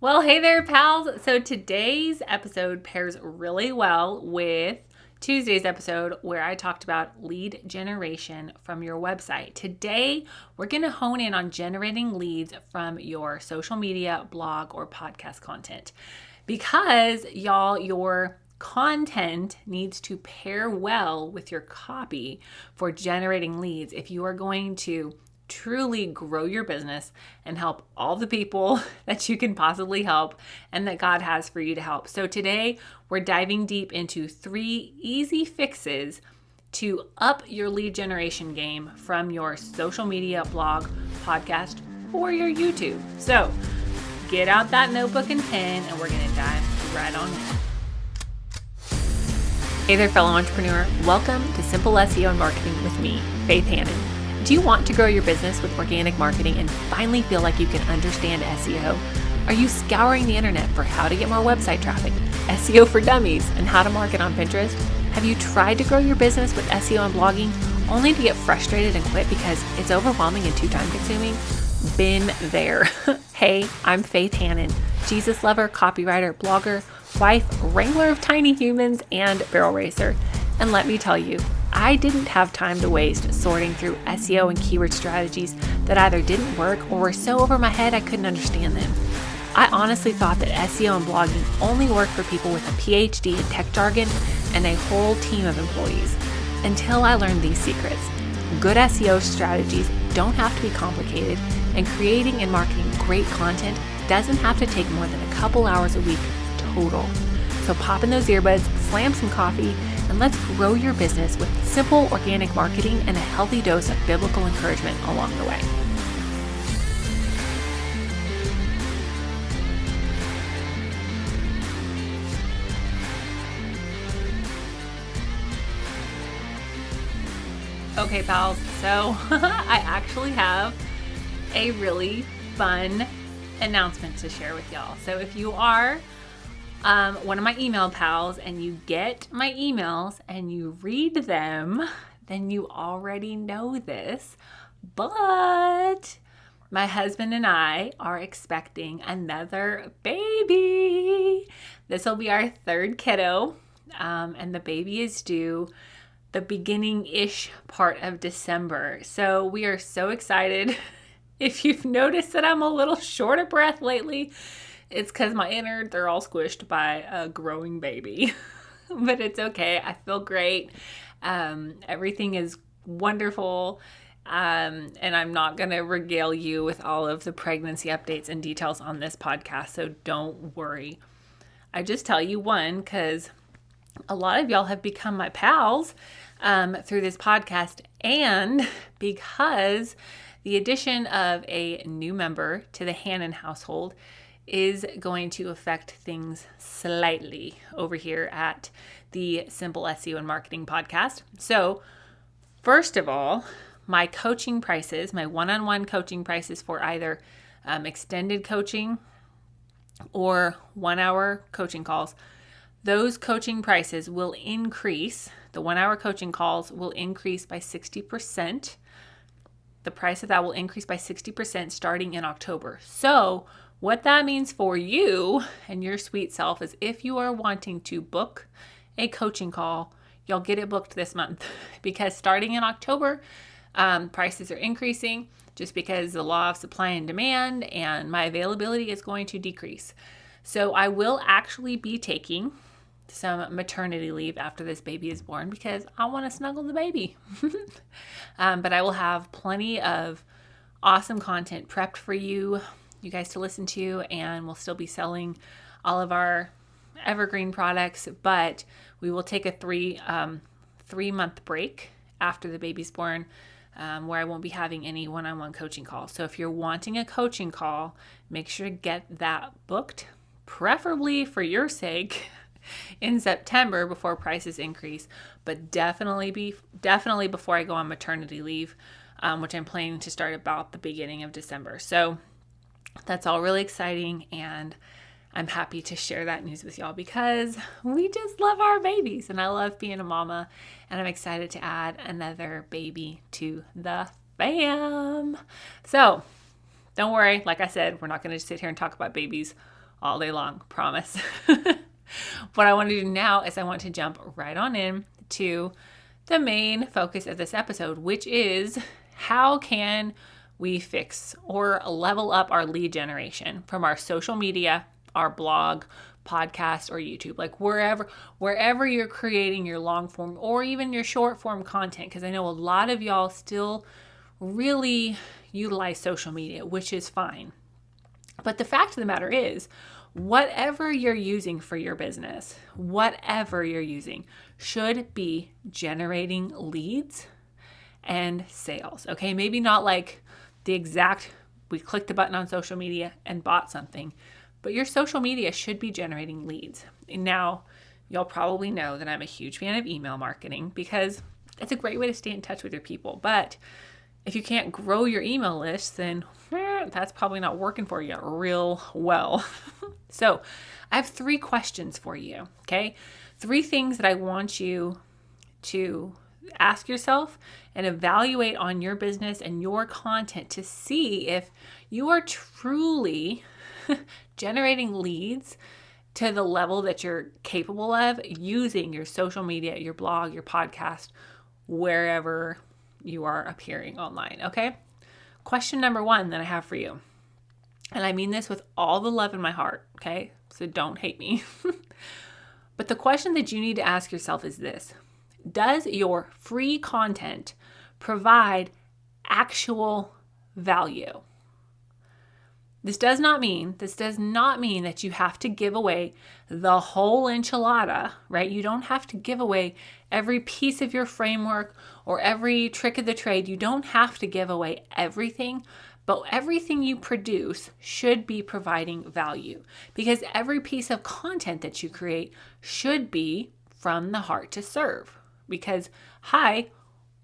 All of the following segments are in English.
Well, hey there, pals. So today's episode pairs really well with Tuesday's episode where I talked about lead generation from your website. Today, we're going to hone in on generating leads from your social media, blog, or podcast content. Because, y'all, your content needs to pair well with your copy for generating leads if you are going to truly grow your business and help all the people that you can possibly help and that God has for you to help. So today we're diving deep into 3 easy fixes to up your lead generation game from your social media, blog, podcast, or your YouTube. So get out that notebook and pen and we're going to dive right on in. Hey there, fellow entrepreneur. Welcome to Simple SEO and Marketing with me, Faith Hannon. Do you want to grow your business with organic marketing and finally feel like you can understand SEO? Are you scouring the internet for how to get more website traffic, SEO for dummies, and how to market on Pinterest? Have you tried to grow your business with SEO and blogging only to get frustrated and quit because it's overwhelming and too time consuming? Been there. Hey, I'm Faith Hannon, Jesus lover, copywriter, blogger, wife, wrangler of tiny humans, and barrel racer. And let me tell you, I didn't have time to waste sorting through SEO and keyword strategies that either didn't work or were so over my head I couldn't understand them. I honestly thought that SEO and blogging only worked for people with a PhD in tech jargon and a whole team of employees, until I learned these secrets. Good SEO strategies don't have to be complicated, and creating and marketing great content doesn't have to take more than a couple hours a week total. So pop in those earbuds, slam some coffee, and let's grow your business with simple organic marketing and a healthy dose of biblical encouragement along the way. Okay, pals, so I actually have a really fun announcement to share with y'all. So if you are one of my email pals and you get my emails and you read them, then you already know this, but my husband and I are expecting another baby. This will be our 3rd kiddo, and the baby is due the beginning-ish part of December. So we are so excited. If you've noticed that I'm a little short of breath lately, it's because my innards are all squished by a growing baby. But it's okay. I feel great. Everything is wonderful. And I'm not going to regale you with all of the pregnancy updates and details on this podcast, so don't worry. I just tell you one, because a lot of y'all have become my pals through this podcast, and because the addition of a new member to the Hannon household is going to affect things slightly over here at the Simple SEO and Marketing podcast. So, first of all, my coaching prices, my one-on-one coaching prices for either extended coaching or 1-hour coaching calls, those coaching prices will increase. The 1-hour coaching calls will increase by 60%. The price of that will increase by 60% starting in October. So what that means for you and your sweet self is if you are wanting to book a coaching call, you'll get it booked this month, because starting in October, prices are increasing just because the law of supply and demand and my availability is going to decrease. So I will actually be taking some maternity leave after this baby is born because I want to snuggle the baby. But I will have plenty of awesome content prepped for you guys to listen to, and we'll still be selling all of our evergreen products, but we will take a 3-month break after the baby's born, where I won't be having any one-on-one coaching calls. So if you're wanting a coaching call, make sure to get that booked, preferably for your sake, in September before prices increase, but definitely before I go on maternity leave, which I'm planning to start about the beginning of December. So that's all really exciting, and I'm happy to share that news with y'all because we just love our babies, and I love being a mama, and I'm excited to add another baby to the fam. So don't worry, like I said, we're not going to sit here and talk about babies all day long, promise. What I want to do now is I want to jump right on in to the main focus of this episode, which is how can we fix or level up our lead generation from our social media, our blog, podcast, or YouTube, like wherever you're creating your long form or even your short form content. Because I know a lot of y'all still really utilize social media, which is fine. But the fact of the matter is, whatever you're using for your business, whatever you're using should be generating leads and sales. Okay, maybe not like the exact, we clicked a button on social media and bought something, but your social media should be generating leads. And now, y'all probably know that I'm a huge fan of email marketing because it's a great way to stay in touch with your people. But if you can't grow your email list, then that's probably not working for you real well. So I have 3 questions for you, okay? 3 things that I want you to ask yourself and evaluate on your business and your content to see if you are truly generating leads to the level that you're capable of using your social media, your blog, your podcast, wherever you are appearing online, okay? Question number 1 that I have for you, and I mean this with all the love in my heart, okay? So don't hate me. But the question that you need to ask yourself is this: does your free content provide actual value? This does not mean that you have to give away the whole enchilada, right? You don't have to give away every piece of your framework or every trick of the trade. You don't have to give away everything, but everything you produce should be providing value, because every piece of content that you create should be from the heart to serve. Because,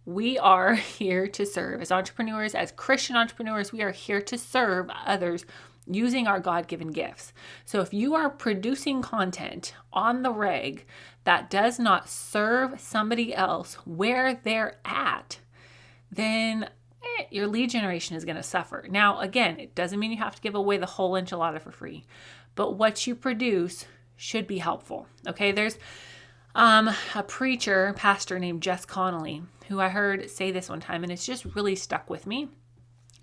we are here to serve. As entrepreneurs, as Christian entrepreneurs, we are here to serve others using our God-given gifts. So if you are producing content on the reg that does not serve somebody else where they're at, then your lead generation is going to suffer. Now, again, it doesn't mean you have to give away the whole enchilada for free, but what you produce should be helpful. Okay, there's a pastor named Jess Connolly, who I heard say this one time, and it's just really stuck with me.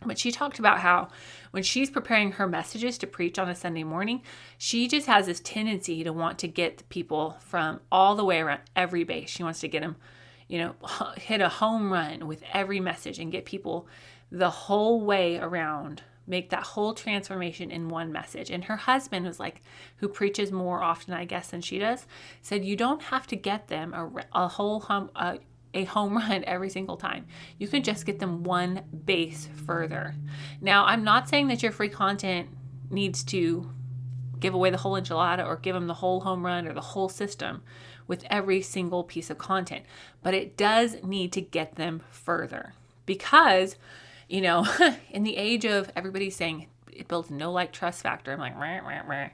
But she talked about how when she's preparing her messages to preach on a Sunday morning, she just has this tendency to want to get the people from all the way around every base. She wants to get them, hit a home run with every message and get people the whole way around, make that whole transformation in one message. And her husband was like, who preaches more often, I guess, than she does, said, you don't have to get them a home run every single time. You can just get them one base further. Now, I'm not saying that your free content needs to give away the whole enchilada or give them the whole home run or the whole system with every single piece of content, but it does need to get them further, because in the age of everybody saying it builds no like trust factor, I'm like, rah, rah, rah.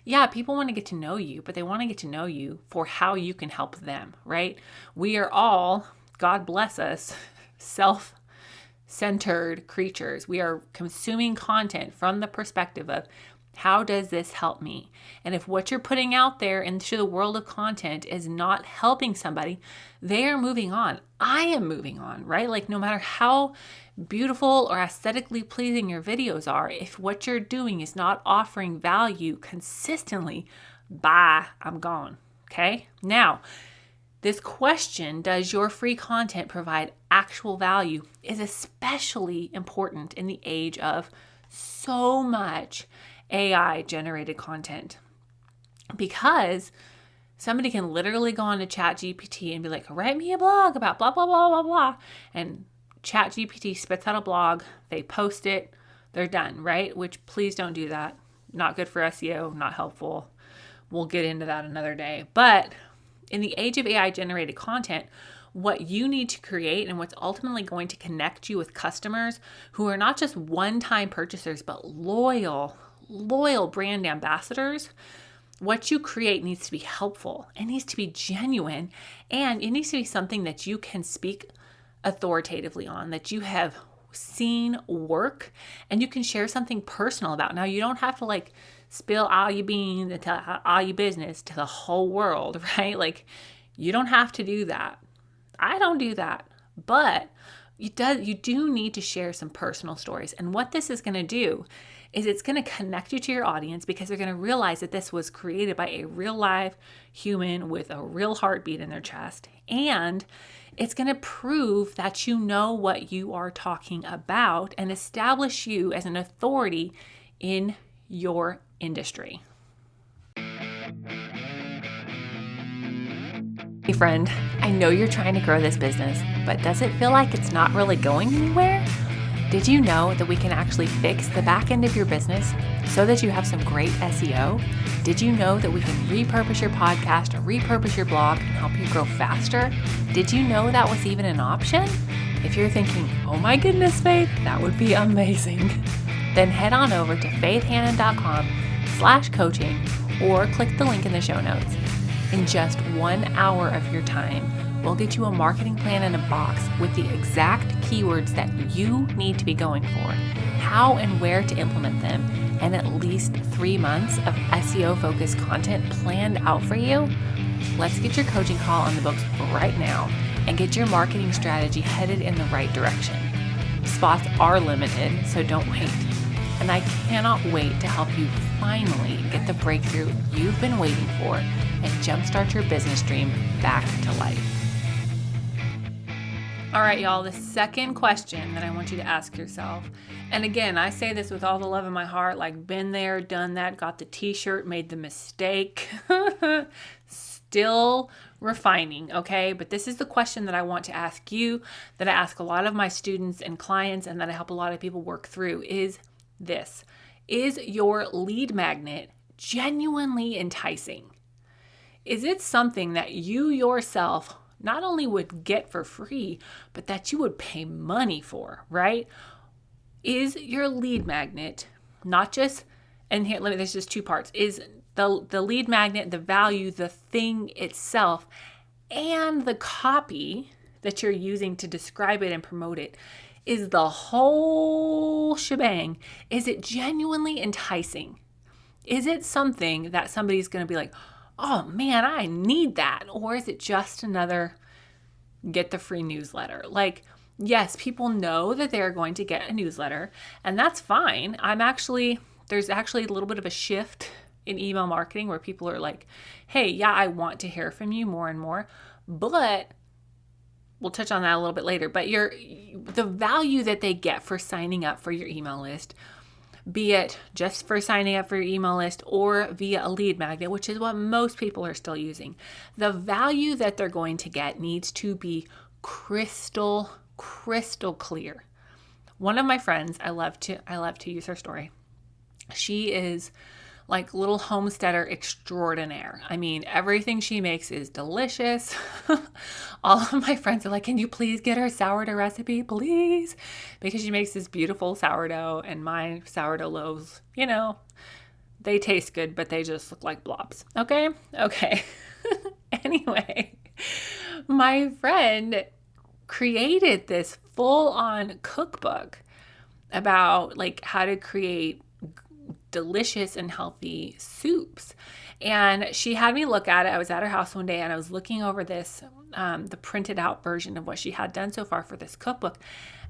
Yeah, people want to get to know you, but they want to get to know you for how you can help them, right? We are all, God bless us, self-centered creatures. We are consuming content from the perspective of, how does this help me? And if what you're putting out there into the world of content is not helping somebody, they are moving on. I am moving on, right? Like, no matter how beautiful or aesthetically pleasing your videos are, if what you're doing is not offering value consistently, bye, I'm gone. Okay? Now, this question, does your free content provide actual value, is especially important in the age of so much AI generated content, because somebody can literally go on to ChatGPT and be like, write me a blog about blah, blah, blah, blah, blah. And ChatGPT spits out a blog, they post it, they're done, right? Which, please don't do that. Not good for SEO, not helpful. We'll get into that another day. But in the age of AI generated content, what you need to create and what's ultimately going to connect you with customers who are not just one-time purchasers, but loyal brand ambassadors, what you create needs to be helpful. It needs to be genuine, and it needs to be something that you can speak authoritatively on, that you have seen work and you can share something personal about. Now, you don't have to spill all your beans and tell all your business to the whole world, right? Like, you don't have to do that. I don't do that. But you do need to share some personal stories. And what this is going to do is it's going to connect you to your audience, because they're going to realize that this was created by a real live human with a real heartbeat in their chest. And it's going to prove that you know what you are talking about and establish you as an authority in your industry. Hey friend, I know you're trying to grow this business, but does it feel like it's not really going anywhere? Did you know that we can actually fix the back end of your business so that you have some great SEO? Did you know that we can repurpose your podcast or repurpose your blog and help you grow faster? Did you know that was even an option? If you're thinking, oh my goodness, Faith, that would be amazing, then head on over to faithhannon.com/coaching or click the link in the show notes. In just 1 hour of your time, we'll get you a marketing plan in a box with the exact keywords that you need to be going for, how and where to implement them, and at least 3 months of SEO-focused content planned out for you. Let's get your coaching call on the books right now and get your marketing strategy headed in the right direction. Spots are limited, so don't wait. And I cannot wait to help you finally get the breakthrough you've been waiting for and jumpstart your business dream back to life. All right, y'all, the second question that I want you to ask yourself, and again, I say this with all the love in my heart, like been there, done that, got the t-shirt, made the mistake, still refining, okay? But this is the question that I want to ask you, that I ask a lot of my students and clients, and that I help a lot of people work through, is this. Is your lead magnet genuinely enticing? Is it something that you yourself not only would get for free, but that you would pay money for, right? Is your lead magnet not just, and here, there's just two parts, is the lead magnet, the value, the thing itself, and the copy that you're using to describe it and promote it, is the whole shebang, is it genuinely enticing? Is it something that somebody's going to be like, oh man, I need that? Or is it just another get the free newsletter? Like, yes, people know that they're going to get a newsletter, and that's fine. There's actually a little bit of a shift in email marketing where people are like, hey, yeah, I want to hear from you more and more, but we'll touch on that a little bit later. But the value that they get for signing up for your email list, be it just for signing up for your email list or via a lead magnet, which is what most people are still using, the value that they're going to get needs to be crystal clear. One of my friends, I love to use her story. She is like little homesteader extraordinaire. I mean, everything she makes is delicious. All of my friends are like, can you please get her sourdough recipe, please? Because she makes this beautiful sourdough, and my sourdough loaves, they taste good, but they just look like blobs. Okay. Anyway, my friend created this full-on cookbook about like how to create delicious and healthy soups. And she had me look at it. I was at her house one day and I was looking over this, the printed out version of what she had done so far for this cookbook.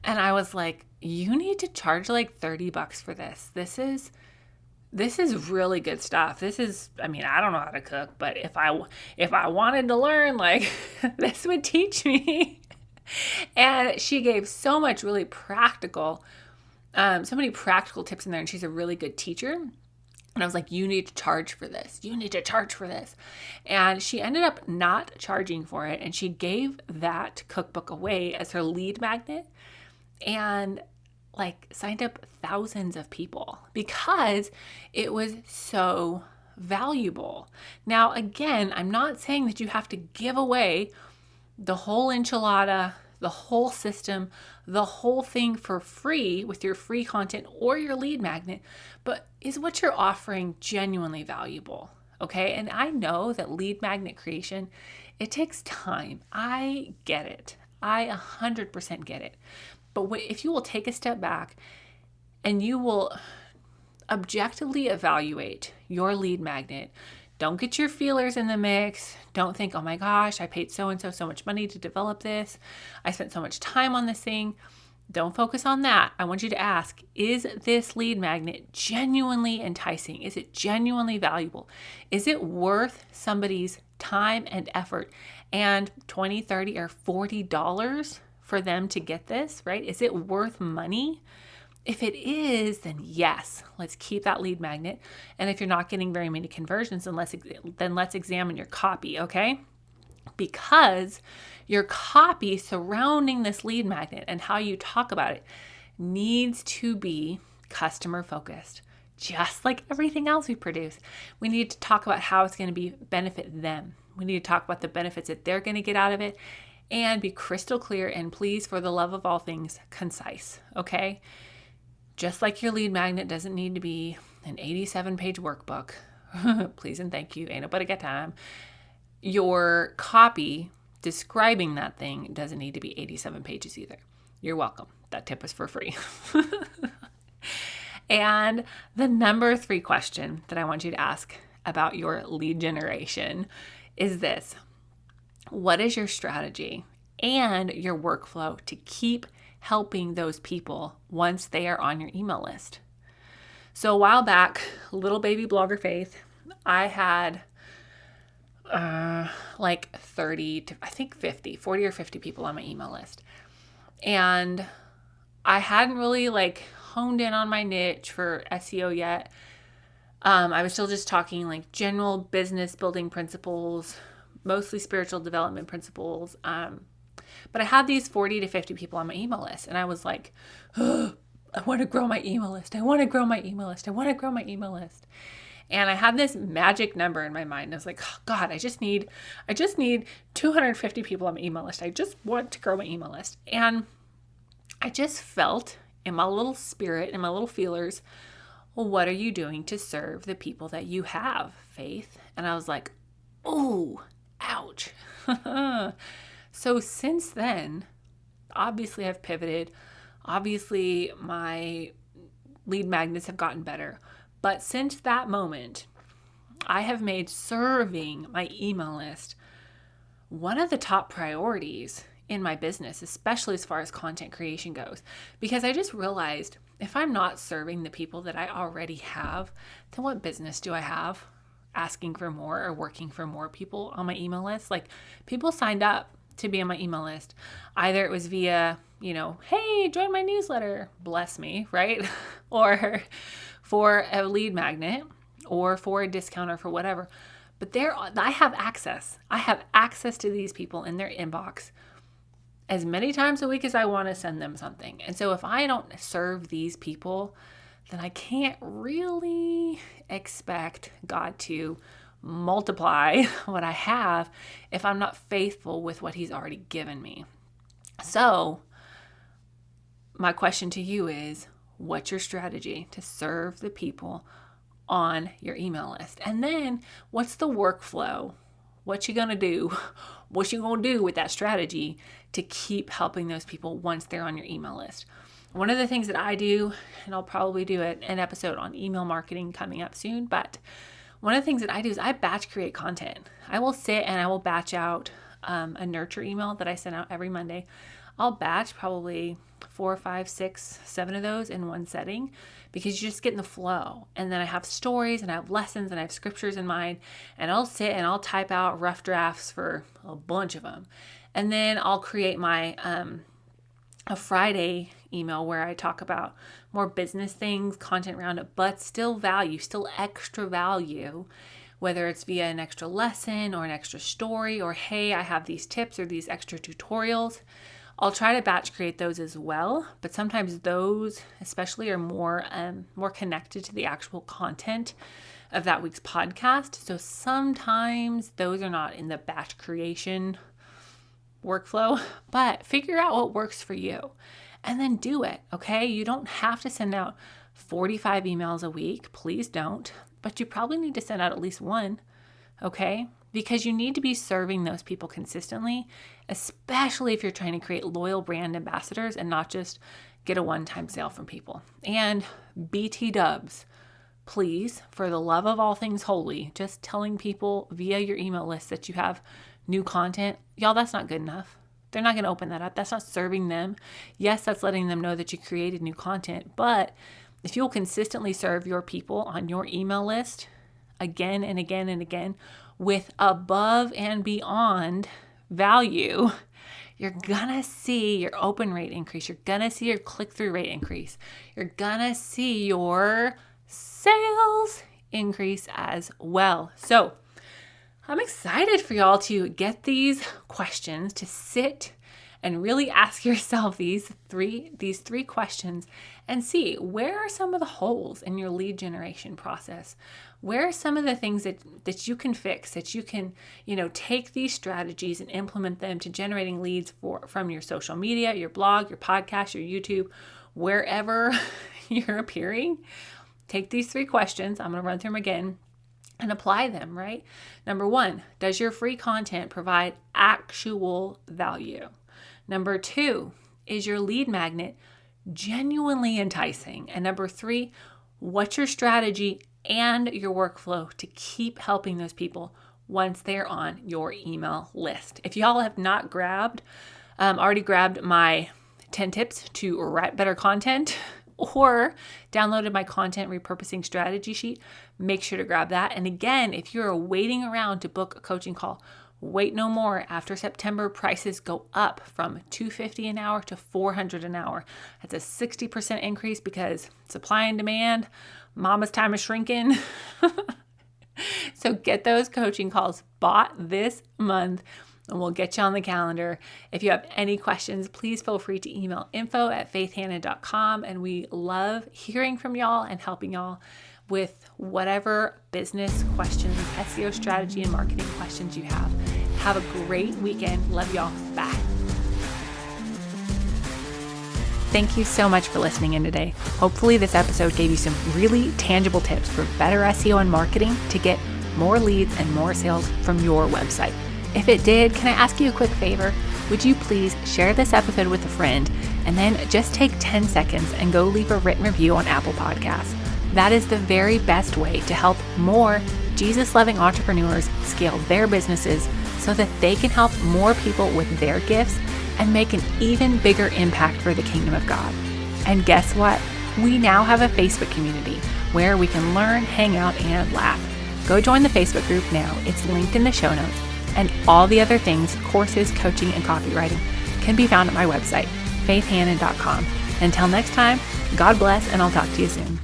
And I was like, you need to charge like $30 for this. This is really good stuff. I don't know how to cook, but if I wanted to learn, like this would teach me. And she gave so much really practical so many practical tips in there, and she's a really good teacher. And I was like, you need to charge for this. You need to charge for this. And she ended up not charging for it, and she gave that cookbook away as her lead magnet, and like signed up thousands of people because it was so valuable. Now, again, I'm not saying that you have to give away the whole enchilada, the whole system, the whole thing for free with your free content or your lead magnet, but is what you're offering genuinely valuable? Okay. And I know that lead magnet creation, it takes time. I get it. I 100% get it. But if you will take a step back and you will objectively evaluate your lead magnet. Don't get your feelers in the mix. Don't think, oh my gosh, I paid so-and-so so much money to develop this. I spent so much time on this thing. Don't focus on that. I want you to ask, is this lead magnet genuinely enticing? Is it genuinely valuable? Is it worth somebody's time and effort and $20, $30, or $40 for them to get this, right? Is it worth money? If it is, then yes, let's keep that lead magnet. And if you're not getting very many conversions, then let's examine your copy, okay? Because your copy surrounding this lead magnet and how you talk about it needs to be customer focused. Just like everything else we produce, we need to talk about how it's going to benefit them. We need to talk about the benefits that they're going to get out of it and be crystal clear and please, for the love of all things, concise, okay? Just like your lead magnet doesn't need to be an 87-page workbook. Please and thank you, ain't nobody got time. Your copy describing that thing doesn't need to be 87 pages either. You're welcome. That tip was for free. And the number 3 question that I want you to ask about your lead generation is this: what is your strategy and your workflow to keep helping those people once they are on your email list? So a while back, little baby blogger Faith, I had like 30 to I think 50, 40 or 50 people on my email list. And I hadn't really like honed in on my niche for SEO yet. I was still just talking like general business building principles, mostly spiritual development principles. But I had these 40 to 50 people on my email list. And I was like, oh, I want to grow my email list. I want to grow my email list. I want to grow my email list. And I had this magic number in my mind. I was like, oh, God, I just need 250 people on my email list. I just want to grow my email list. And I just felt in my little spirit, in my little feelers, well, what are you doing to serve the people that you have, Faith? And I was like, oh, ouch. So since then, obviously I've pivoted. Obviously my lead magnets have gotten better. But since that moment, I have made serving my email list one of the top priorities in my business, especially as far as content creation goes. Because I just realized if I'm not serving the people that I already have, then what business do I have asking for more or working for more people on my email list? Like, people signed up to be on my email list. Either it was via, hey, join my newsletter, bless me, right? Or for a lead magnet or for a discount or for whatever. But I have access. I have access to these people in their inbox as many times a week as I want to send them something. And so if I don't serve these people, then I can't really expect God to multiply what I have if I'm not faithful with what He's already given me. So my question to you is, what's your strategy to serve the people on your email list? And then what's the workflow? What you gonna do? What you gonna do with that strategy to keep helping those people once they're on your email list? One of the things that I do, and I'll probably do an episode on email marketing coming up soon, but one of the things that I do is I batch create content. I will sit and I will batch out a nurture email that I send out every Monday. I'll batch probably 4, 5, 6, 7 of those in one setting because you just get in the flow. And then I have stories and I have lessons and I have scriptures in mind, and I'll sit and I'll type out rough drafts for a bunch of them. And then I'll create my a Friday email where I talk about more business things, content around it, but still value, still extra value, whether it's via an extra lesson or an extra story or, hey, I have these tips or these extra tutorials. I'll try to batch create those as well, but sometimes those especially are more connected to the actual content of that week's podcast. So sometimes those are not in the batch creation workflow, but figure out what works for you and then do it, okay? You don't have to send out 45 emails a week. Please don't, but you probably need to send out at least one, okay? Because you need to be serving those people consistently, especially if you're trying to create loyal brand ambassadors and not just get a one-time sale from people. And BT dubs, please, for the love of all things holy, just telling people via your email list that you have new content, y'all, that's not good enough. They're not going to open that up. That's not serving them. Yes, that's letting them know that you created new content. But if you'll consistently serve your people on your email list again and again and again with above and beyond value, you're going to see your open rate increase. You're going to see your click-through rate increase. You're going to see your sales increase as well. So I'm excited for y'all to get these questions, to sit and really ask yourself these three questions and see, where are some of the holes in your lead generation process? Where are some of the things that you can fix, that you can, take these strategies and implement them to generating leads from your social media, your blog, your podcast, your YouTube, wherever you're appearing? Take these 3 questions. I'm going to run through them again and apply them, right? Number 1, does your free content provide actual value? Number 2, is your lead magnet genuinely enticing? And number 3, what's your strategy and your workflow to keep helping those people once they're on your email list? If y'all have not already grabbed my 10 tips to write better content, or downloaded my content repurposing strategy sheet, make sure to grab that. And again, if you're waiting around to book a coaching call, wait no more. After September, prices go up from $250 an hour to $400 an hour. That's a 60% increase because supply and demand, mama's time is shrinking. So get those coaching calls bought this month, and we'll get you on the calendar. If you have any questions, please feel free to email info@faithhannon.com. And we love hearing from y'all and helping y'all with whatever business questions, SEO strategy, and marketing questions you have. Have a great weekend. Love y'all. Bye. Thank you so much for listening in today. Hopefully this episode gave you some really tangible tips for better SEO and marketing to get more leads and more sales from your website. If it did, can I ask you a quick favor? Would you please share this episode with a friend and then just take 10 seconds and go leave a written review on Apple Podcasts? That is the very best way to help more Jesus-loving entrepreneurs scale their businesses so that they can help more people with their gifts and make an even bigger impact for the kingdom of God. And guess what? We now have a Facebook community where we can learn, hang out, and laugh. Go join the Facebook group now. It's linked in the show notes. And all the other things, courses, coaching, and copywriting can be found at my website, faithhannon.com. Until next time, God bless, and I'll talk to you soon.